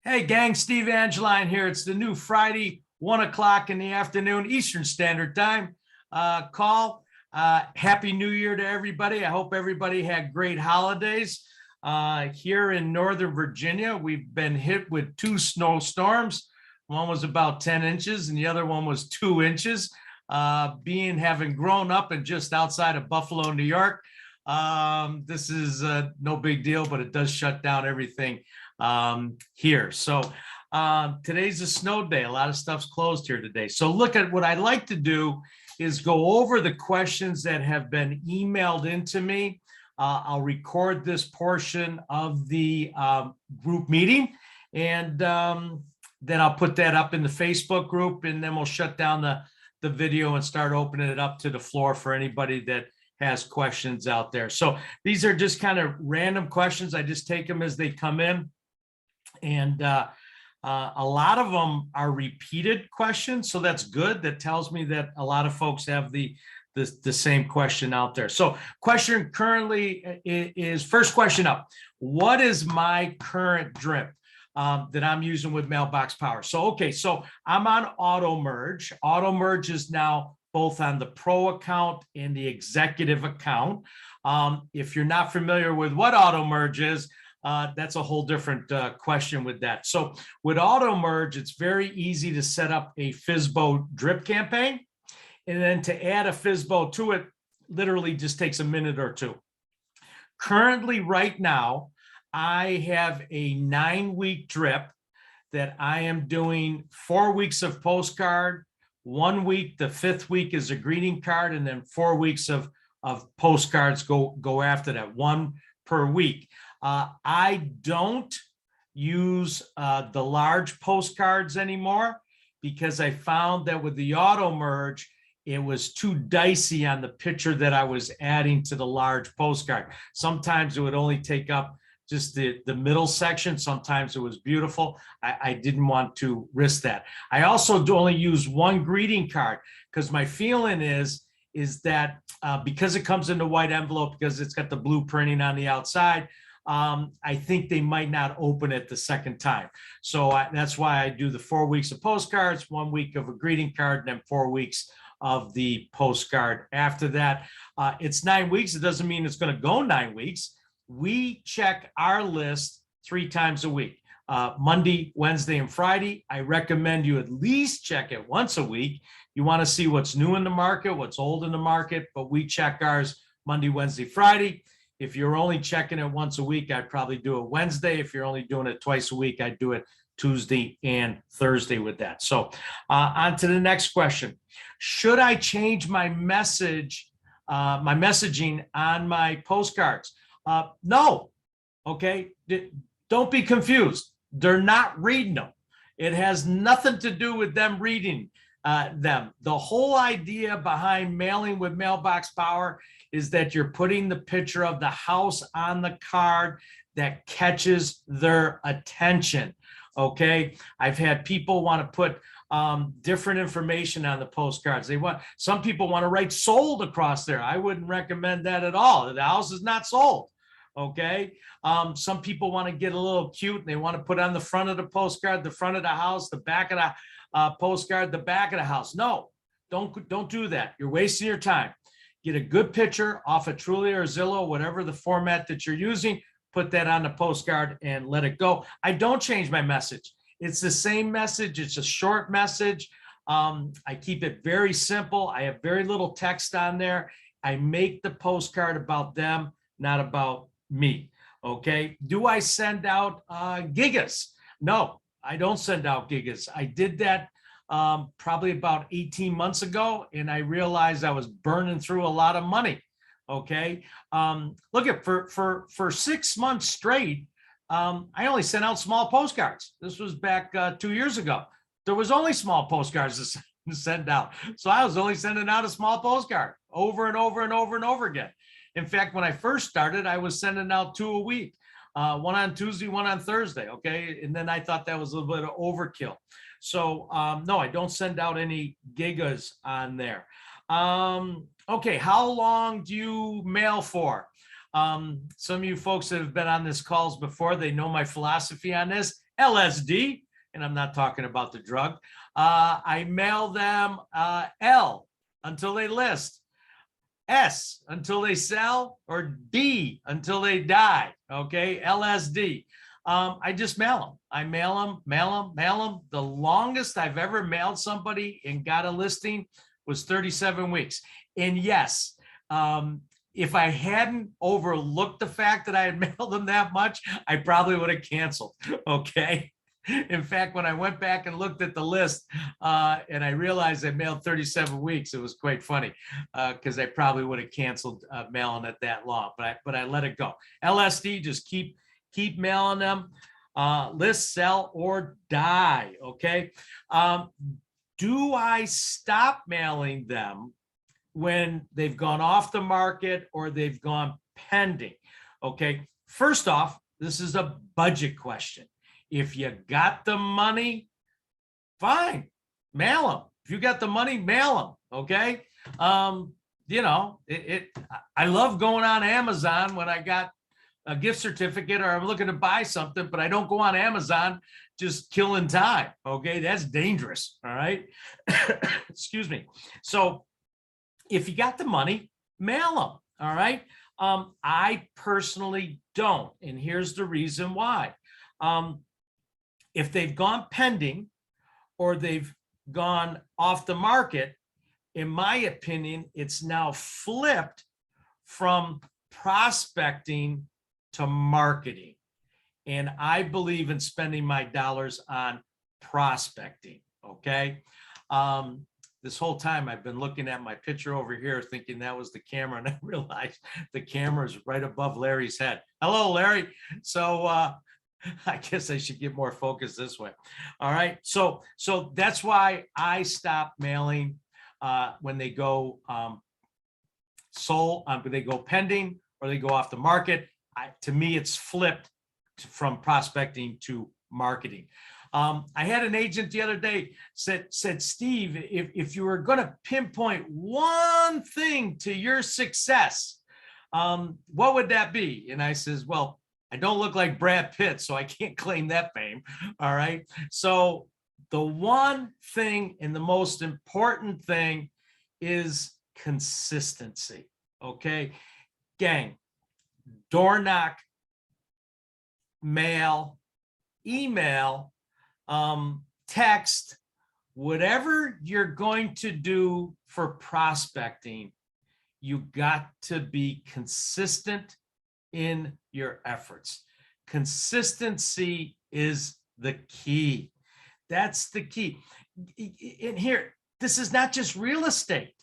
Hey, gang, Steve Angeline here. It's the new Friday, 1 o'clock in the afternoon, Eastern Standard Time call. Happy New Year to everybody. I hope everybody had great holidays. Here in Northern Virginia, we've been hit with two snowstorms. One was about 10 inches and the other one was 2 inches. Having grown up and just outside of Buffalo, New York, this is no big deal, but it does shut down everything here. So today's a snow day. A lot of stuff's closed here today. So look at what I'd like to do is go over the questions that have been emailed into me. I'll record this portion of the group meeting, and then I'll put that up in the Facebook group, and then we'll shut down the video and start opening it up to the floor for anybody that has questions out there. So these are just kind of random questions. I just take them as they come in. And a lot of them are repeated questions. So that's good. That tells me that a lot of folks have the same question out there. So question currently is, first question up, what is my current drip that I'm using with Mailbox Power? So, okay, so I'm on Auto Merge. Auto Merge is now both on the Pro account and the Executive account. If you're not familiar with what Auto Merge is, that's a whole different question with that. So with Auto Merge, it's very easy to set up a FSBO drip campaign. And then to add a FSBO to it, literally just takes a minute or two. Currently, right now, I have a 9-week drip that I am doing 4 weeks of Postcard, 1 week, the 5th week is a greeting card, and then 4 weeks of postcards go after that, one per week. I don't use the large postcards anymore because I found that with the Auto Merge, it was too dicey on the picture that I was adding to the large postcard. Sometimes it would only take up just the middle section. Sometimes it was beautiful. I didn't want to risk that. I also only use one greeting card because my feeling is that because it comes in the white envelope, because it's got the blue printing on the outside, I think they might not open it the second time. So that's why I do the 4 weeks of postcards, 1 week of a greeting card, and then 4 weeks of the postcard. After that, it's 9 weeks. It doesn't mean it's going to go 9 weeks. We check our list 3 times a week, Monday, Wednesday, and Friday. I recommend you at least check it once a week. You want to see what's new in the market, what's old in the market, but we check ours Monday, Wednesday, Friday. If you're only checking it once a week, I'd probably do it Wednesday. If you're only doing it twice a week, I'd do it Tuesday and Thursday with that. So on to the next question. Should I change my messaging on my postcards? No. Okay. Don't be confused. They're not reading them. It has nothing to do with them reading them. The whole idea behind mailing with Mailbox Power is that you're putting the picture of the house on the card that catches their attention. Okay. I've had people want to put different information on the postcards. Some people want to write sold across there. I wouldn't recommend that at all. The house is not sold. Okay. Some people want to get a little cute and they want to put on the front of the postcard, the front of the house, the back of the postcard, the back of the house. No, don't do that. You're wasting your time. Get a good picture off of Trulia or Zillow, whatever the format that you're using, put that on the postcard and let it go. I don't change my message. It's the same message. It's a short message. I keep it very simple. I have very little text on there. I make the postcard about them, not about me. Okay. Do I send out Gigas? No, I don't send out Gigas. I did that probably about 18 months ago, and I realized I was burning through a lot of money. Okay. Look at for 6 months straight, I only sent out small postcards. This was back 2 years ago. There was only small postcards to send out. So I was only sending out a small postcard over and over and over and over again. In fact, when I first started, I was sending out 2 a week, one on Tuesday, one on Thursday. Okay. And then I thought that was a little bit of overkill. So no, I don't send out any gigas on there. Okay. How long do you mail for? Some of you folks that have been on this calls before, they know my philosophy on this. LSD, and I'm not talking about the drug. I mail them L until they list, S until they sell, or D until they die. Okay, LSD. I just mail them. I mail them, mail them, mail them. The longest I've ever mailed somebody and got a listing was 37 weeks. And yes, if I hadn't overlooked the fact that I had mailed them that much, I probably would have canceled. Okay. In fact, when I went back and looked at the list and I realized I mailed 37 weeks, it was quite funny because I probably would have canceled mailing it that long, but I let it go. LSD, just keep mailing them, list, sell, or die. Okay. Do I stop mailing them when they've gone off the market or they've gone pending? Okay. First off, this is a budget question. If you got the money, fine, mail them. If you got the money, mail them. Okay. You know, I love going on Amazon when I got a gift certificate or I'm looking to buy something, but I don't go on Amazon just killing time. Okay. That's dangerous. All right. Excuse me. So if you got the money, mail them. All right. I personally don't. And here's the reason why. If they've gone pending or they've gone off the market, in my opinion, it's now flipped from prospecting to marketing. And I believe in spending my dollars on prospecting. Okay. This whole time I've been looking at my picture over here thinking that was the camera, and I realized the camera is right above Larry's head. Hello, Larry. So I guess I should get more focus this way. All right. So that's why I stop mailing when they go when they go pending or they go off the market. To me, it's flipped from prospecting to marketing. I had an agent the other day said, Steve, if you were going to pinpoint one thing to your success, what would that be? And I says, well, I don't look like Brad Pitt, so I can't claim that fame. All right. So the one thing and the most important thing is consistency. Okay. Gang, door knock, mail, email, text, whatever you're going to do for prospecting, you got to be consistent in your efforts. Consistency is the key. That's the key. In here, this is not just real estate,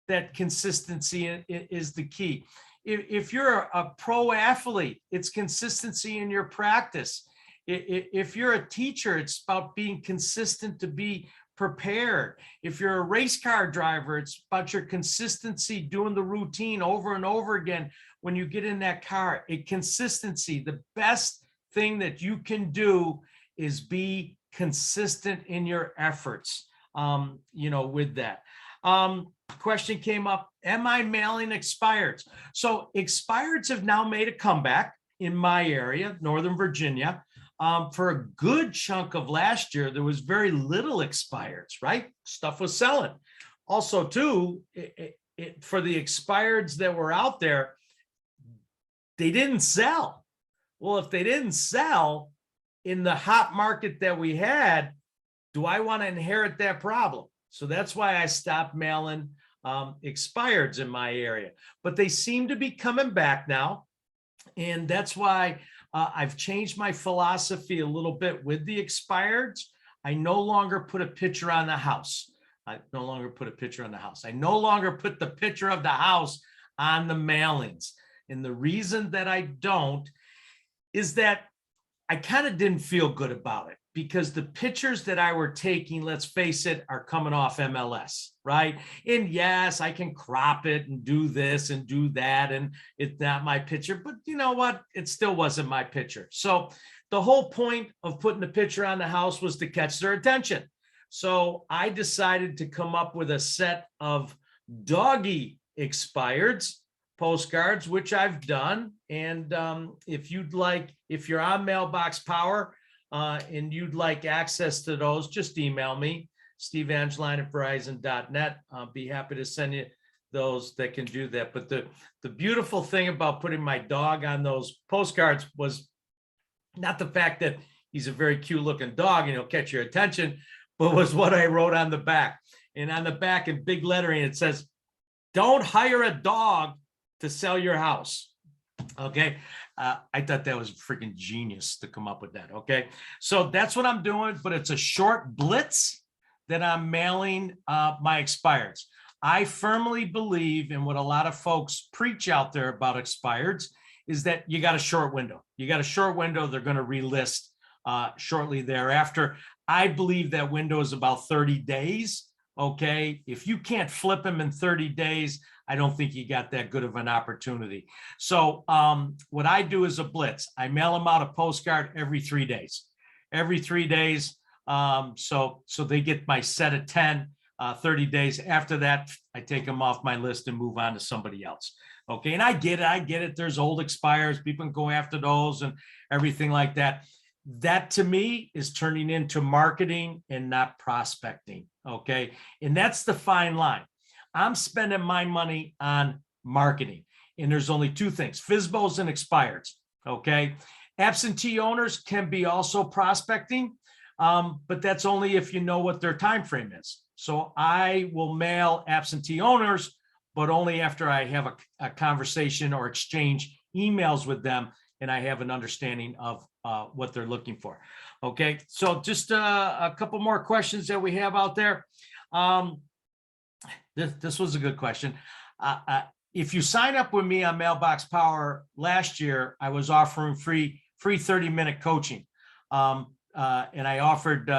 that consistency is the key. If you're a pro athlete, it's consistency in your practice. If you're a teacher, it's about being consistent to be prepared. If you're a race car driver, it's about your consistency doing the routine over and over again. When you get in that car, consistency, the best thing that you can do is be consistent in your efforts, with that. Question came up, am I mailing expireds? So expireds have now made a comeback in my area, Northern Virginia. For a good chunk of last year, there was very little expireds, right? Stuff was selling. Also, too, for the expireds that were out there, they didn't sell. Well, if they didn't sell in the hot market that we had, do I want to inherit that problem? So that's why I stopped mailing expireds in my area. But they seem to be coming back now. And that's why I've changed my philosophy a little bit with the expireds. I no longer put a picture on the house. I no longer put the picture of the house on the mailings. And the reason that I don't is that I kind of didn't feel good about it, because the pictures that I were taking, let's face it, are coming off MLS, right? And yes, I can crop it and do this and do that, and it's not my picture, but you know what? It still wasn't my picture. So the whole point of putting the picture on the house was to catch their attention. So I decided to come up with a set of Doggie expireds postcards, which I've done. And if you're on Mailbox Power, and you'd like access to those, just email me, steveangeline@verizon.net. I'll be happy to send you those that can do that. But the beautiful thing about putting my dog on those postcards was not the fact that he's a very cute looking dog and he'll catch your attention, but was what I wrote on the back. And on the back in big lettering, it says, "Don't hire a dog to sell your house." Okay. I thought that was freaking genius to come up with that. Okay. So that's what I'm doing, but it's a short blitz that I'm mailing my expires. I firmly believe in what a lot of folks preach out there about expireds is that you got a short window. You got a short window. They're going to relist shortly thereafter. I believe that window is about 30 days. Okay. If you can't flip them in 30 days, I don't think you got that good of an opportunity. So what I do is a blitz. I mail them out a postcard every 3 days. Every 3 days. So they get my set of 10, 30 days. After that, I take them off my list and move on to somebody else. Okay. And I get it. There's old expires. People can go after those and everything like that. That to me is turning into marketing and not prospecting. Okay. And that's the fine line. I'm spending my money on marketing. And there's only two things, FSBOs and expires. Okay. Absentee owners can be also prospecting, but that's only if you know what their time frame is. So I will mail absentee owners, but only after I have a conversation or exchange emails with them and I have an understanding of what they're looking for. Okay, so just a couple more questions that we have out there. This was a good question. If you sign up with me on Mailbox Power last year, I was offering free 30-minute coaching. And I offered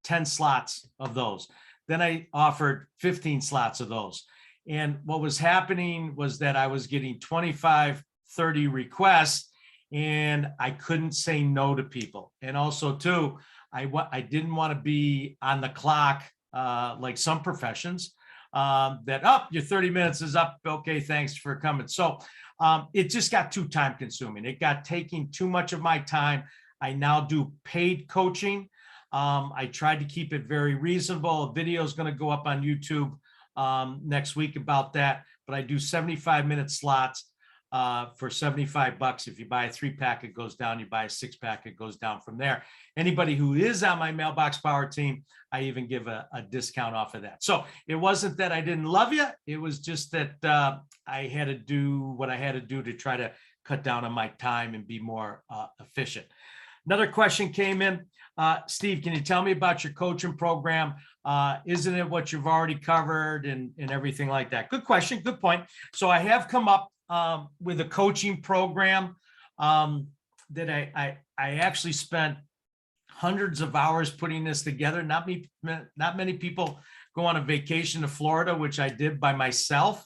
10 slots of those. Then I offered 15 slots of those. And what was happening was that I was getting 25, 30 requests and I couldn't say no to people. And also too, I didn't want to be on the clock like some professions that, your 30 minutes is up. Okay, thanks for coming. So it just got too time consuming. It got taking too much of my time. I now do paid coaching. I tried to keep it very reasonable. A video is going to go up on YouTube next week about that, but I do 75-minute slots for $75. If you buy a 3-pack, it goes down. You buy a 6-pack, it goes down from there. Anybody who is on my Mailbox Power team, I even give a discount off of that. So it wasn't that I didn't love you. It was just that I had to do what I had to do to try to cut down on my time and be more efficient. Another question came in. Steve, can you tell me about your coaching program? Isn't it what you've already covered and everything like that? Good question. Good point. So I have come up with a coaching program that I actually spent hundreds of hours putting this together. Not many people go on a vacation to Florida, which I did by myself.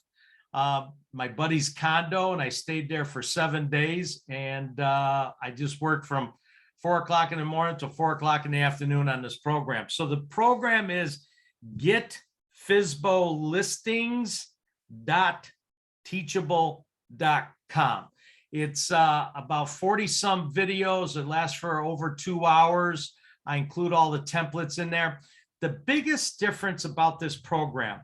My buddy's condo, and I stayed there for 7 days. And I just worked from 4 o'clock in the morning till 4 o'clock in the afternoon on this program. So the program is getfsbolistings.teachable.com. It's about 40 some videos. It lasts for over 2 hours. I include all the templates in there. The biggest difference about this program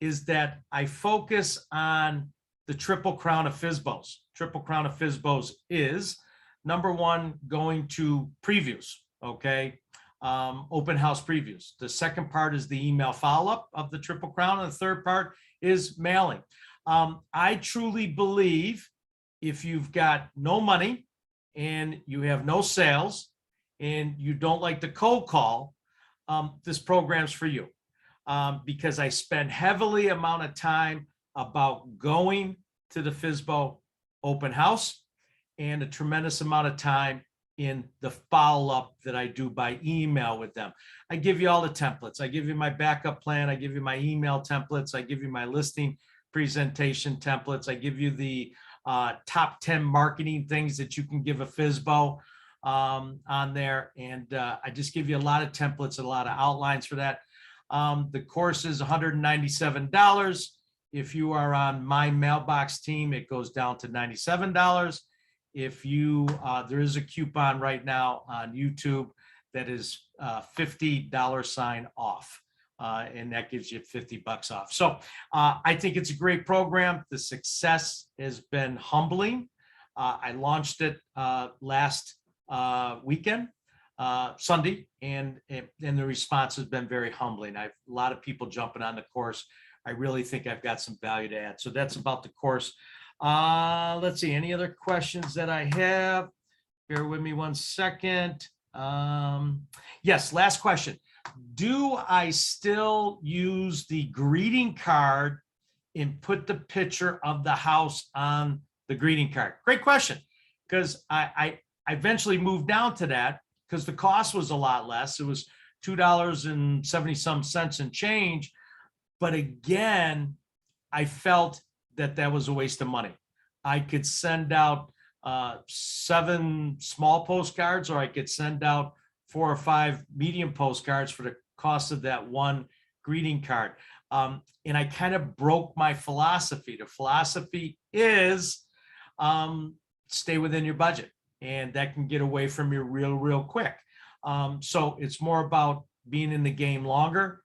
is that I focus on the triple crown of FSBOs. Triple crown of FSBOs is number one, going to previews, okay? Open house previews. The second part is the email follow-up of the Triple Crown. And the third part is mailing. I truly believe if you've got no money and you have no sales and you don't like the cold call, this program's for you. Because I spend heavily amount of time about going to the FSBO open house and a tremendous amount of time in the follow-up that I do by email with them. I give you all the templates. I give you my backup plan. I give you my email templates. I give you my listing presentation templates. I give you the top 10 marketing things that you can give a FSBO on there. And I just give you a lot of templates, a lot of outlines for that. The course is $197. If you are on my Mailbox team, it goes down to $97. if you, there is a coupon right now on YouTube that is $50 off. And that gives you $50 off. So I think it's a great program. The success has been humbling. I launched it last weekend, Sunday, and the response has been very humbling. I've a lot of people jumping on the course. I really think I've got some value to add. So that's about the course. Let's see, any other questions that I have? Bear with me one second. Yes, last question. Do I still use the greeting card and put the picture of the house on the greeting card? Great question, because I eventually moved down to that because the cost was a lot less. It was $2.70 and change. But again, I felt that was a waste of money. I could send out 7 small postcards, or I could send out 4 or 5 medium postcards for the cost of that one greeting card. And I kind of broke my philosophy. The philosophy is stay within your budget, and that can get away from you real quick. So it's more about being in the game longer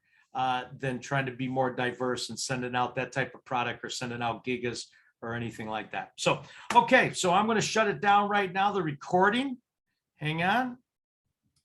than trying to be more diverse and sending out that type of product or sending out Gigas or anything like that. So, okay, so I'm going to shut it down right now, the recording. Hang on.